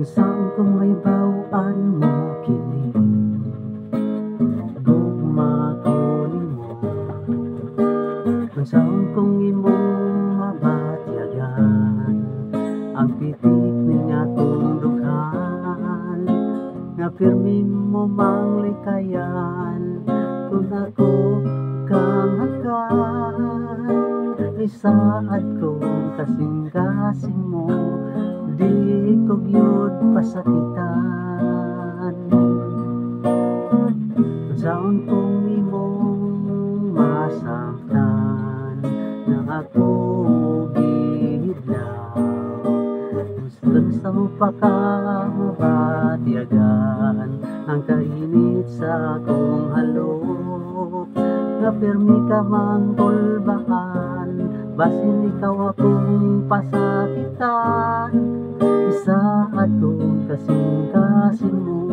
Saan kung may bawaan mo kini gugma ko nimo, saan kung imong mabatyagan ang pitik ning akong dughan, nga pirmi mo mang likayan kung ako kang hakan. Isaad kong kasing-kasing mo, di ko gyud pasakitan. Saan kong imong masaktan na ako gihidlaw, gusto mo pa ka mabatyagan ang kainit sa akong halok, nga pirmi ka mang tulbahan, basin ikaw akong pasakitan. Isaad kong kasing-kasing mo,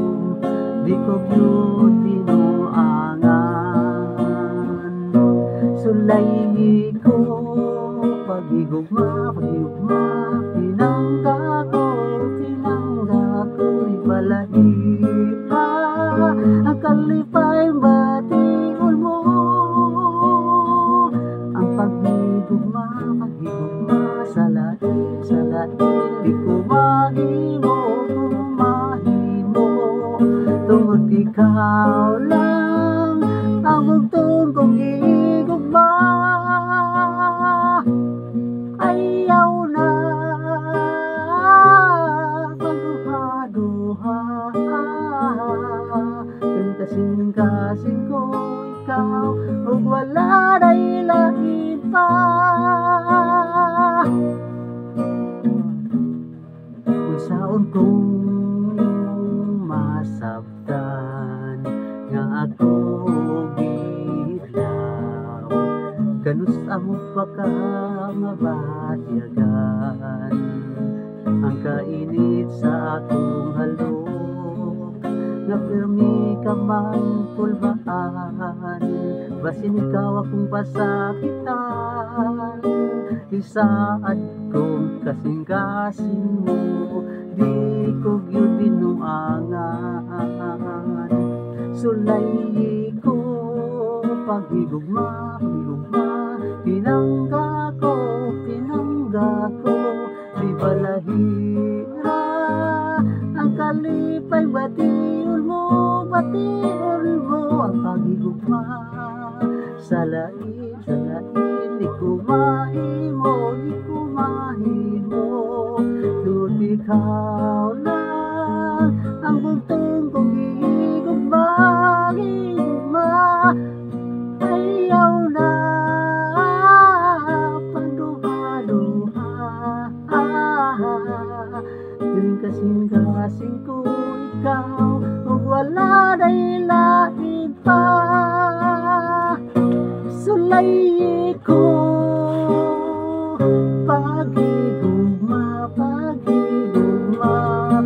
di ko gyud binuangan. Sulay ko pagigugma, pinangga ko ibalahita ang kalipay batiol mo. Ang pagigugma, salain, di ko mahimo, tungod ikaw lang ang bugtong kong igugma. Ayaw na pagduha-duha, kung kasing-kasing ko ikaw, ug wala na'y lain pa. Kung saan kong masabtan nga ako gidlaw, kanusa mo pa ka mabatyagan ang kainit sa akong halok, nga pirmi ka man pulbaan, basin ikaw akong pasakitan. Isaad kong kasing-kasing mo, di ko gyud binuangan. Sulay ko pagigugma, pinangga ko di balahira ang kalipay batiol mo, ang pagigugma. Salain, di ko mahimo, tungod ikaw lang ang bugtong kong igugma. Ayaw na pagduha-duha, yung kasing-kasing ko ikaw, ug wala na'y lain pa. Sulay ko pagigugma,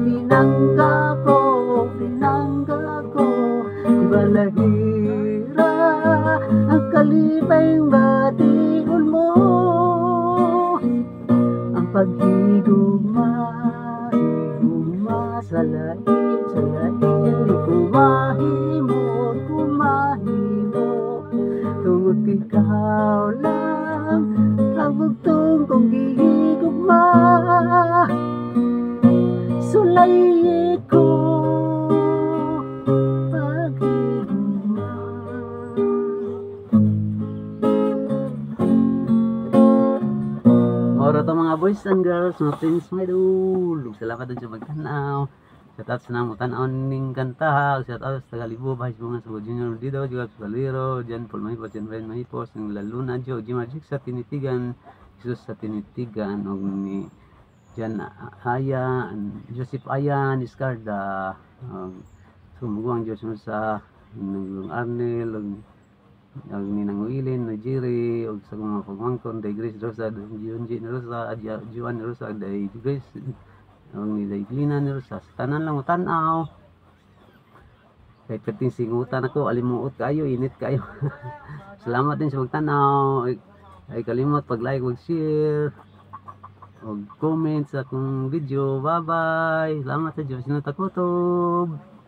pinangga ko ibalahira ang kalipay batiol mo. Ang paghigugma, salain, di ko mahimo, tungod ikaw lang ang bugtong kong gihigugma. Sulay ko pagigugma. Oro to mga boys and girls, mga friends, my dulog. Salamat din sa magtanaw. Shoutout sa nang utanaw ning kanta. Shoutout sa Galibo, Bahis Bunga, sa Junior Dido, Jugab sa Baliro, Jan Paul Mahipos, Jan Brian Mahipos, ng Laluna, Joji Magic sa Tinitigan, Jesus sa Tinitigan, o ni Jan Aya, Joseph Aya, Niscarda, sumuguang Diyos mo sa ng Arnel, ang Ninang Wilin, Nigeri, o sa mga pagmangkon, Day Grace Rosa, Junji Rosa, Juan Rosa, Day Grace, ang nilaiglina ni Rosa, sa tanan lang utanaw. Kahit kating singutan ako, alimuot kayo, init kayo. Salamat din sa magtanaw. Ay kalimot pag-like, mag-share. comment sa akong video. Bye-bye. Salamat sa Diyos na takutob.